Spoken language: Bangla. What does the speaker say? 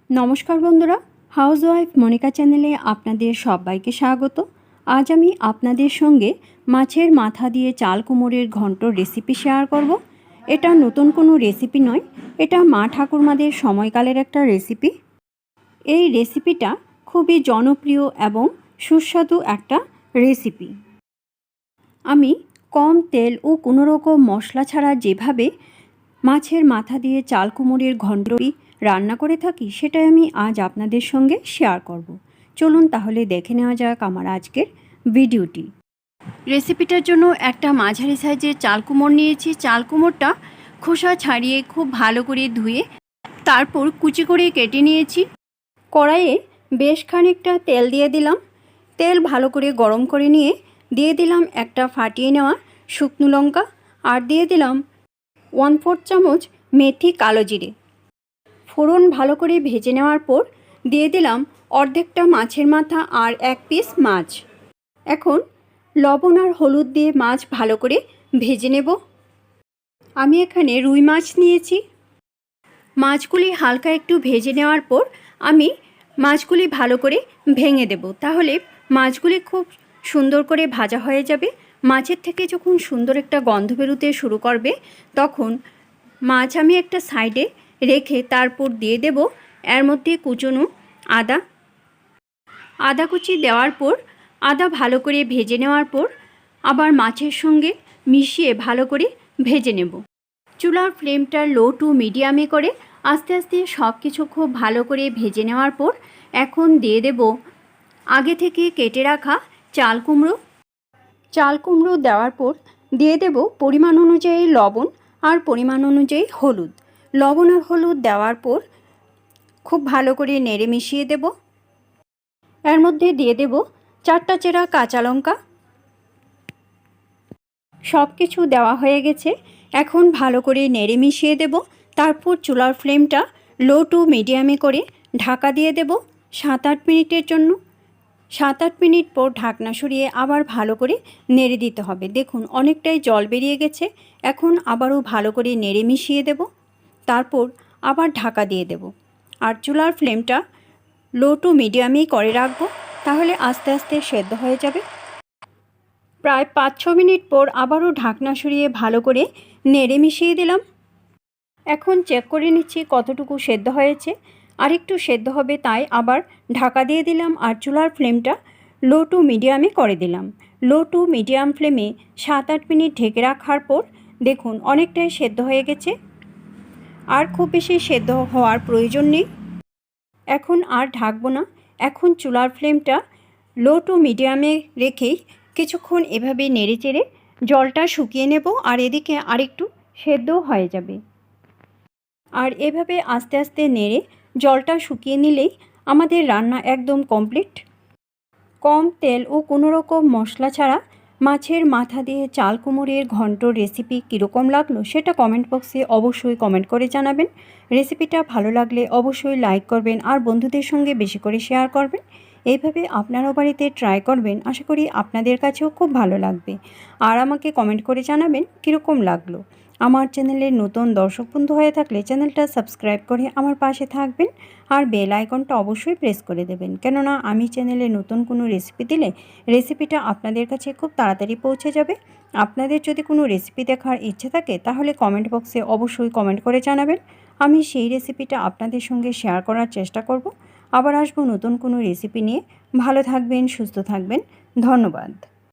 নমস্কার বন্ধুরা, হাউসওয়াইফ মনিকা চ্যানেলে আপনাদের সবাইকে স্বাগত। আজ আমি আপনাদের সঙ্গে মাছের মাথা দিয়ে চাল কুমড়োর ঘন্টর রেসিপি শেয়ার করব। এটা নতুন কোনো রেসিপি নয়, এটা মা ঠাকুরমাদের সময়কালের একটা রেসিপি। এই রেসিপিটা খুবই জনপ্রিয় এবং সুস্বাদু একটা রেসিপি। আমি কম তেল ও কোনো রকম মশলা ছাড়া যেভাবে মাছের মাথা দিয়ে চাল কুমড়োর ঘন্টটি রান্না করে থাকি সেটাই আমি আজ আপনাদের সঙ্গে শেয়ার করব। চলুন তাহলে দেখে নেওয়া যাক আমার আজকের ভিডিওটি। রেসিপিটার জন্য একটা মাঝারি সাইজের চাল কুমড়ো নিয়েছি। চাল কুমড়োটা খোসা ছাড়িয়ে খুব ভালো করে ধুয়ে তারপর কুচি করে কেটে নিয়েছি। কড়াইয়ে বেশ খানিকটা তেল দিয়ে দিলাম। তেল ভালো করে গরম করে নিয়ে দিয়ে দিলাম একটা ফাটিয়ে নেওয়া শুকনো লঙ্কা, আর দিয়ে দিলাম 1/4 চামচ মেথি কালো জিরে। ফোড়ন ভালো করে ভেজে নেওয়ার পর দিয়ে দিলাম অর্ধেকটা মাছের মাথা আর 1 পিস মাছ। এখন লবণ আর হলুদ দিয়ে মাছ ভালো করে ভেজে নেব। আমি এখানে রুই মাছ নিয়েছি। মাছগুলি হালকা একটু ভেজে নেওয়ার পর আমি মাছগুলি ভালো করে ভেঙে দেব, তাহলে মাছগুলি খুব সুন্দর করে ভাজা হয়ে যাবে। মাছের থেকে যখন সুন্দর একটা গন্ধ বেরোতে শুরু করবে তখন মাছ আমি একটা সাইডে রেখে তারপর দিয়ে দেব এর মধ্যে কুচনো আদা কুচি দেওয়ার পর আদা ভালো করে ভেজে নেওয়ার পর আবার মাছের সঙ্গে মিশিয়ে ভালো করে ভেজে নেব। চুলার ফ্লেমটা লো টু মিডিয়ামে করে আস্তে আস্তে সব কিছু খুব ভালো করে ভেজে নেওয়ার পর এখন দিয়ে দেব আগে থেকে কেটে রাখা চাল কুমড়ো দেওয়ার পর দিয়ে দেব পরিমাণ অনুযায়ী লবণ আর পরিমাণ অনুযায়ী হলুদ। লবণ আর হলুদ দেওয়ার পর খুব ভালো করে নেড়ে মিশিয়ে দেব। এর মধ্যে দিয়ে দেব 4টা চেরা কাঁচা লঙ্কা। সব কিছু দেওয়া হয়ে গেছে, এখন ভালো করে নেড়ে মিশিয়ে দেব। তারপর চুলার ফ্লেমটা লো টু মিডিয়ামে করে ঢাকা দিয়ে দেব 7-8 মিনিটের জন্য। 7-8 মিনিট পর ঢাকনা সরিয়ে আবার ভালো করে নেড়ে দিতে হবে। দেখুন অনেকটাই জল বেরিয়ে গেছে। এখন আবারও ভালো করে নেড়ে মিশিয়ে দেব, তারপর আবার ঢাকা দিয়ে দেব। আর চুলার ফ্লেমটা লো টু মিডিয়ামেই করে রাখবো, তাহলে আস্তে আস্তে সেদ্ধ হয়ে যাবে। প্রায় 5-6 মিনিট পর আবারও ঢাকনা সরিয়ে ভালো করে নেড়ে মিশিয়ে দিলাম। এখন চেক করে নিচ্ছি কতটুকু সেদ্ধ হয়েছে। আর একটু সেদ্ধ হবে তাই আবার ঢাকা দিয়ে দিলাম আর চুলার ফ্লেমটা লো টু মিডিয়ামে করে দিলাম। লো টু মিডিয়াম ফ্লেমে 7-8 মিনিট ঢেকে রাখার পর দেখুন অনেকটাই সেদ্ধ হয়ে গেছে। আর খুব বেশি সেদ্ধ হওয়ার প্রয়োজন নেই। এখন আর ঢাকবো না। এখন চুলার ফ্লেমটা লো টু মিডিয়ামে রেখেই কিছুক্ষণ এভাবে নেড়ে চেড়ে জলটা শুকিয়ে নেব, আর এদিকে আরেকটু সেদ্ধ হয়ে যাবে। আর এভাবে আস্তে আস্তে নেড়ে জলটা শুকিয়ে নিলেই আমাদের রান্না একদম কমপ্লিট। কম তেল ও কোনো রকম মশলা ছাড়া মাছের মাথা দিয়ে চাল কুমড়োর ঘন্টর রেসিপি কীরকম লাগলো সেটা কমেন্ট বক্সে অবশ্যই কমেন্ট করে জানাবেন। রেসিপিটা ভালো লাগলে অবশ্যই লাইক করবেন আর বন্ধুদের সঙ্গে বেশি করে শেয়ার করবেন। এইভাবে আপনারাও বাড়িতে ট্রাই করবেন, আশা করি আপনাদের কাছেও খুব ভালো লাগবে। আর আমাকে কমেন্ট করে জানাবেন কীরকম লাগলো। আমার চ্যানেলের নতুন দর্শক বন্ধু হয়ে থাকলে চ্যানেলটা সাবস্ক্রাইব করে আমার পাশে থাকবেন আর বেল আইকনটা অবশ্যই প্রেস করে দেবেন, কেননা আমি চ্যানেলে নতুন কোনো রেসিপি দিলে রেসিপিটা আপনাদের কাছে খুব তাড়াতাড়ি পৌঁছে যাবে। আপনাদের যদি কোনো রেসিপি দেখার ইচ্ছে থাকে তাহলে কমেন্ট বক্সে অবশ্যই কমেন্ট করে জানাবেন। আমি সেই রেসিপিটা আপনাদের সঙ্গে শেয়ার করার চেষ্টা করব। আবার আসবো নতুন কোনো রেসিপি নিয়ে। ভালো থাকবেন, সুস্থ থাকবেন। ধন্যবাদ।